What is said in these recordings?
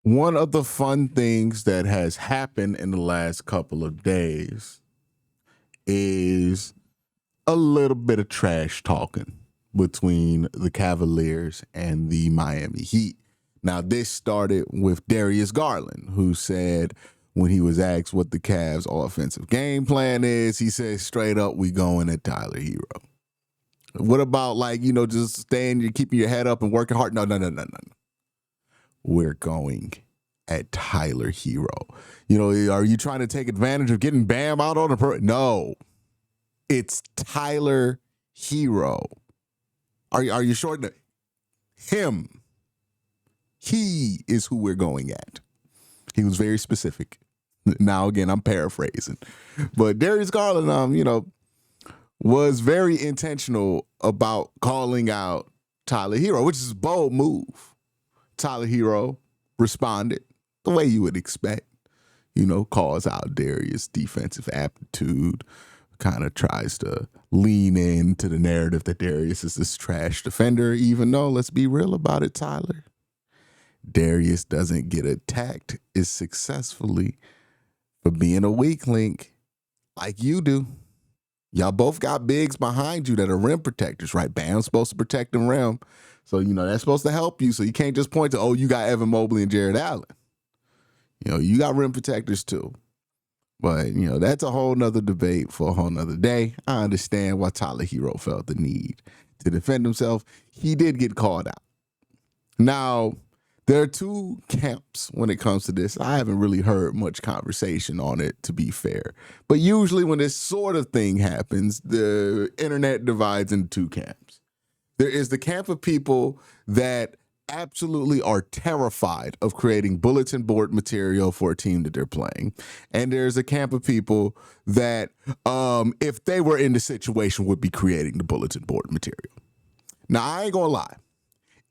One of the fun things that has happened in the last couple of days is a little bit of trash talking between the Cavaliers and the Miami Heat. Now, this started with Darius Garland, who said when he was asked what the Cavs' offensive game plan is, he said straight up, we going at Tyler Hero. What about just staying, keeping your head up and working hard? No. We're going at Tyler Hero. Are you trying to take advantage of getting Bam out on the No. It's Tyler Hero. Are you short? Him. He is who we're going at. He was very specific. Now, again, I'm paraphrasing. But Darius Garland, was very intentional about calling out Tyler Hero, which is a bold move. Tyler Hero responded the way you would expect. Calls out Darius' defensive aptitude, kind of tries to lean into the narrative that Darius is this trash defender, even though, let's be real about it, Tyler. Darius doesn't get attacked as successfully for being a weak link like you do. Y'all both got bigs behind you that are rim protectors, right? Bam's supposed to protect the rim. So, that's supposed to help you. So you can't just point to, you got Evan Mobley and Jared Allen. You got rim protectors too. But, that's a whole nother debate for a whole nother day. I understand why Tyler Hero felt the need to defend himself. He did get called out. Now, there are two camps when it comes to this. I haven't really heard much conversation on it, to be fair. But usually when this sort of thing happens, the internet divides into two camps. There is the camp of people that absolutely are terrified of creating bulletin board material for a team that they're playing. And there's a camp of people that, if they were in the situation, would be creating the bulletin board material. Now, I ain't gonna lie.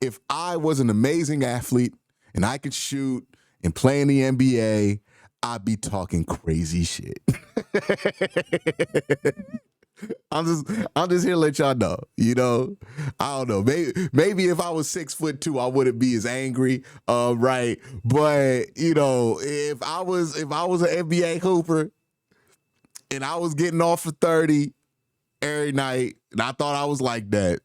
If I was an amazing athlete and I could shoot and play in the NBA, I'd be talking crazy shit. I'm just here to let y'all know, I don't know. Maybe if I was 6'2", I wouldn't be as angry, right? But if I was an NBA hooper and I was getting off for 30 every night, and I thought I was like that,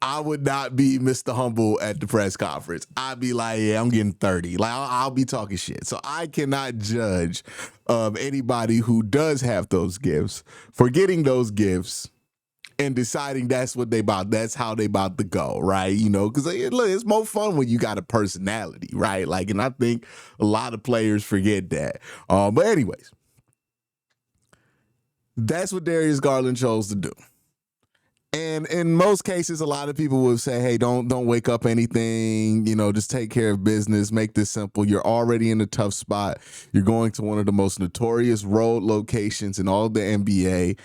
I would not be Mr. Humble at the press conference. I'd be like, yeah, I'm getting 30. Like, I'll be talking shit. So I cannot judge anybody who does have those gifts for getting those gifts and deciding that's what they about. That's how they about to go, right? Because look, it's more fun when you got a personality, right? And I think a lot of players forget that. But anyways, that's what Darius Garland chose to do. And in most cases, a lot of people would say, hey, don't wake up anything, just take care of business, make this simple. You're already in a tough spot. You're going to one of the most notorious road locations in all the NBA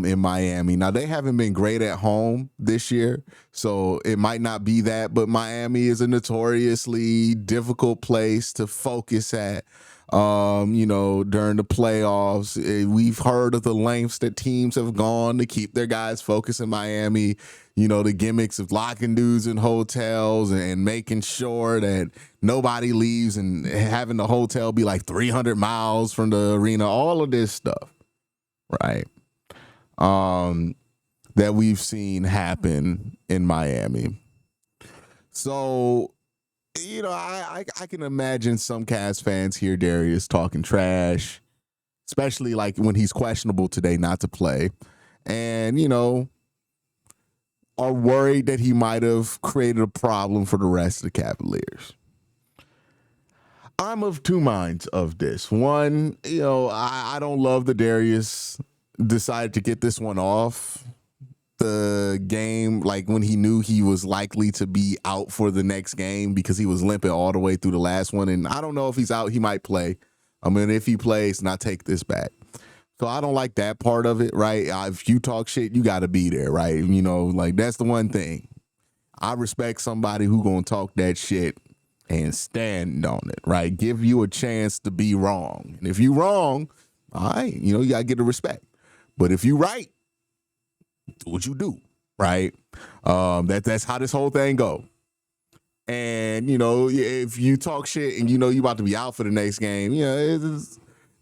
in Miami. Now, they haven't been great at home this year, so it might not be that, but Miami is a notoriously difficult place to focus at. During the playoffs, we've heard of the lengths that teams have gone to keep their guys focused in Miami, the gimmicks of locking dudes in hotels and making sure that nobody leaves and having the hotel be like 300 miles from the arena, all of this stuff, right? That we've seen happen in Miami. So, I can imagine some Cavs fans hear Darius talking trash, especially when he's questionable today not to play, and, are worried that he might have created a problem for the rest of the Cavaliers. I'm of two minds of this. One, I don't love that Darius decided to get this one off the game, when he knew he was likely to be out for the next game because he was limping all the way through the last one. And I don't know if he's out, he might play. I mean, if he plays, and I take this back. So I don't like that part of it, right? If you talk shit, you got to be there, right? That's the one thing. I respect somebody who going to talk that shit and stand on it, right? Give you a chance to be wrong. And if you wrong, all right, you got to get the respect. But if you right, do what you do, right? That's how this whole thing go. And, if you talk shit and you about to be out for the next game,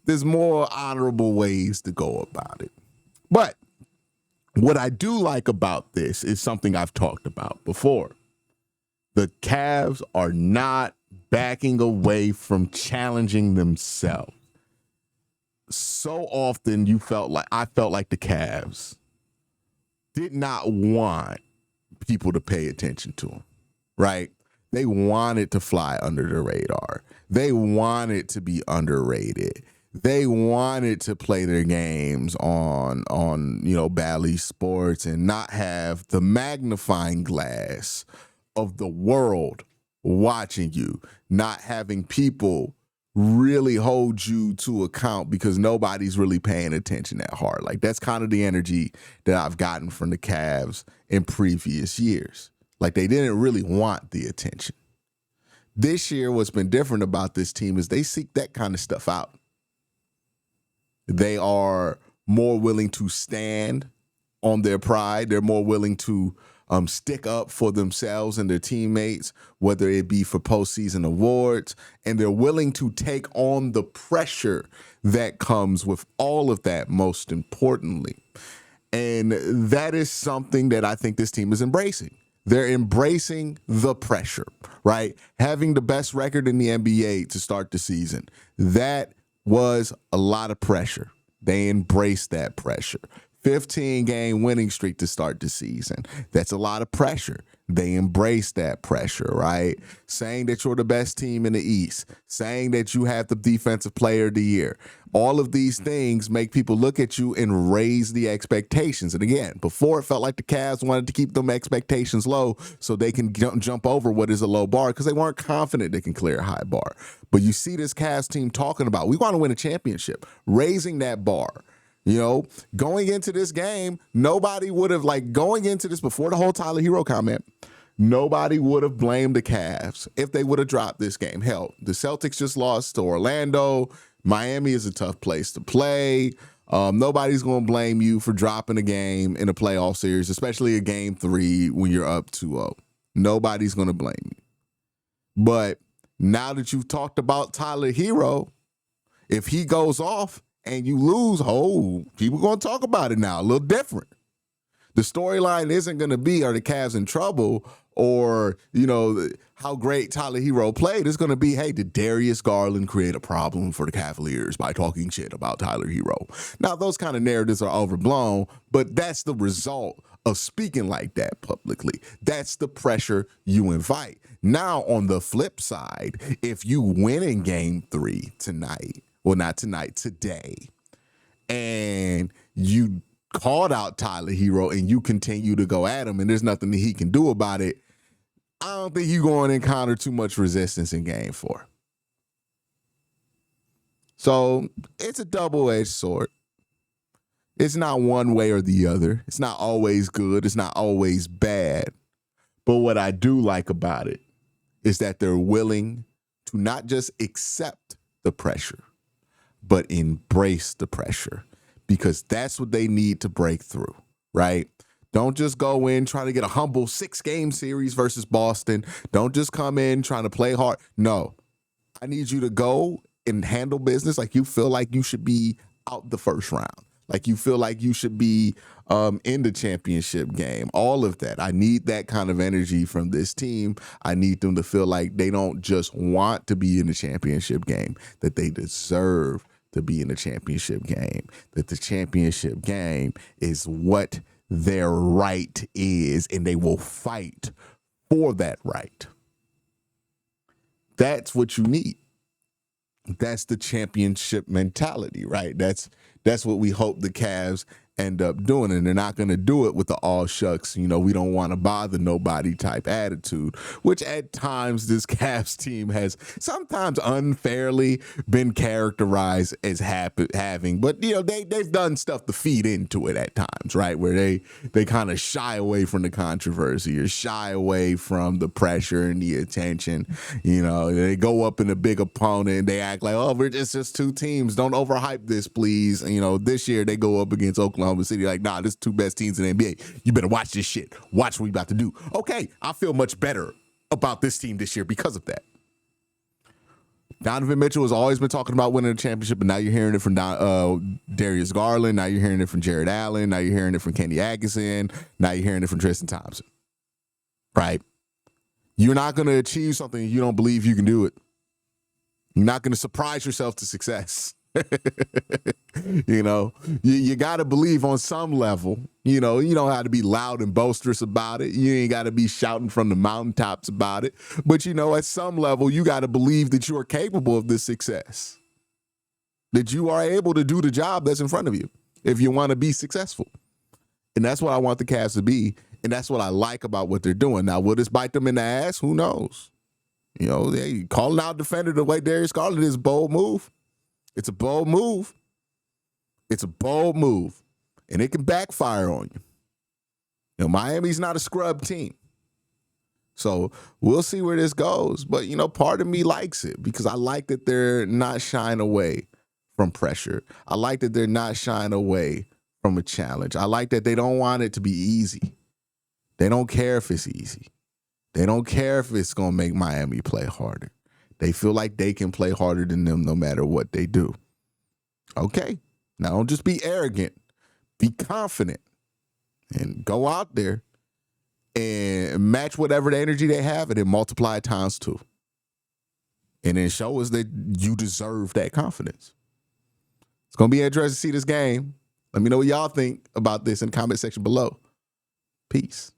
there's more honorable ways to go about it. But what I do like about this is something I've talked about before. The Cavs are not backing away from challenging themselves. So often I felt like the Cavs did not want people to pay attention to them, right? They wanted to fly under the radar. They wanted to be underrated. They wanted to play their games on Bally Sports and not have the magnifying glass of the world watching you, not having people really hold you to account because nobody's really paying attention that hard. Like, that's kind of the energy that I've gotten from the Cavs in previous years. Like, they didn't really want the attention. This year, what's been different about this team is they seek that kind of stuff out. They are more willing to stand on their pride. They're more willing to stick up for themselves and their teammates, whether it be for postseason awards, and they're willing to take on the pressure that comes with all of that, most importantly. And that is something that I think this team is embracing. They're embracing the pressure, right? Having the best record in the NBA to start the season, that was a lot of pressure. They embraced that pressure. 15-game winning streak to start the season. That's a lot of pressure. They embrace that pressure, right? Saying that you're the best team in the East, saying that you have the defensive player of the year. All of these things make people look at you and raise the expectations. And again, before it felt like the Cavs wanted to keep them expectations low so they can jump over what is a low bar because they weren't confident they can clear a high bar. But you see this Cavs team talking about, we want to win a championship, raising that bar. Going into this game, nobody would have, going into this before the whole Tyler HERRO comment, nobody would have blamed the Cavs if they would have dropped this game. Hell, the Celtics just lost to Orlando. Miami is a tough place to play. Nobody's going to blame you for dropping a game in a playoff series, especially a game 3 when you're up 2-0. Nobody's going to blame you. But now that you've talked about Tyler HERRO, if he goes off, and you lose, people going to talk about it now, a little different. The storyline isn't going to be, are the Cavs in trouble or, how great Tyler HERRO played. It's going to be, hey, did Darius Garland create a problem for the Cavaliers by talking shit about Tyler HERRO? Now, those kind of narratives are overblown, but that's the result of speaking like that publicly. That's the pressure you invite. Now, on the flip side, if you win in game 3 tonight, well, not tonight, today, and you called out Tyler HERRO and you continue to go at him and there's nothing that he can do about it, I don't think you're going to encounter too much resistance in game 4. So it's a double-edged sword. It's not one way or the other. It's not always good. It's not always bad. But what I do like about it is that they're willing to not just accept the pressure, but embrace the pressure, because that's what they need to break through, right? Don't just go in trying to get a humble 6-game series versus Boston. Don't just come in trying to play hard. No, I need you to go and handle business like you feel like you should be out the first round, like you feel like you should be in the championship game, all of that. I need that kind of energy from this team. I need them to feel like they don't just want to be in the championship game, that they deserve to be in the championship game, that the championship game is what their right is, and they will fight for that right. That's what you need. That's the championship mentality, right? That's what we hope the Cavs end up doing, and they're not going to do it with the all shucks, we don't want to bother nobody type attitude, which at times this Cavs team has sometimes unfairly been characterized as having, but they've done stuff to feed into it at times, right, where they kind of shy away from the controversy or shy away from the pressure and the attention. They go up in a big opponent and they act like, oh, we're just 2 teams, don't overhype this, please. This year they go up against Oklahoma City like, this is 2 best teams in the NBA. You better watch this shit. Watch what we about to do. Okay, I feel much better about this team this year because of that. Donovan Mitchell has always been talking about winning a championship, but now you're hearing it from Darius Garland. Now you're hearing it from Jared Allen. Now you're hearing it from Kenny Atkinson. Now you're hearing it from Tristan Thompson. Right? You're not going to achieve something you don't believe you can do it. You're not going to surprise yourself to success. You know, you got to believe on some level. You don't have to be loud and boisterous about it. You ain't got to be shouting from the mountaintops about it. But, at some level, you got to believe that you are capable of this success, that you are able to do the job that's in front of you if you want to be successful. And that's what I want the Cavs to be. And that's what I like about what they're doing. Now, will this bite them in the ass? Who knows? They calling out defender the way Darius Garland is a bold move. It's a bold move. It's a bold move. And it can backfire on you. Miami's not a scrub team. So we'll see where this goes. But, part of me likes it because I like that they're not shying away from pressure. I like that they're not shying away from a challenge. I like that they don't want it to be easy. They don't care if it's easy. They don't care if it's going to make Miami play harder. They feel like they can play harder than them no matter what they do. Okay. Now, don't just be arrogant. Be confident and go out there and match whatever the energy they have and then multiply it times 2. And then show us that you deserve that confidence. It's going to be interesting to see this game. Let me know what y'all think about this in the comment section below. Peace.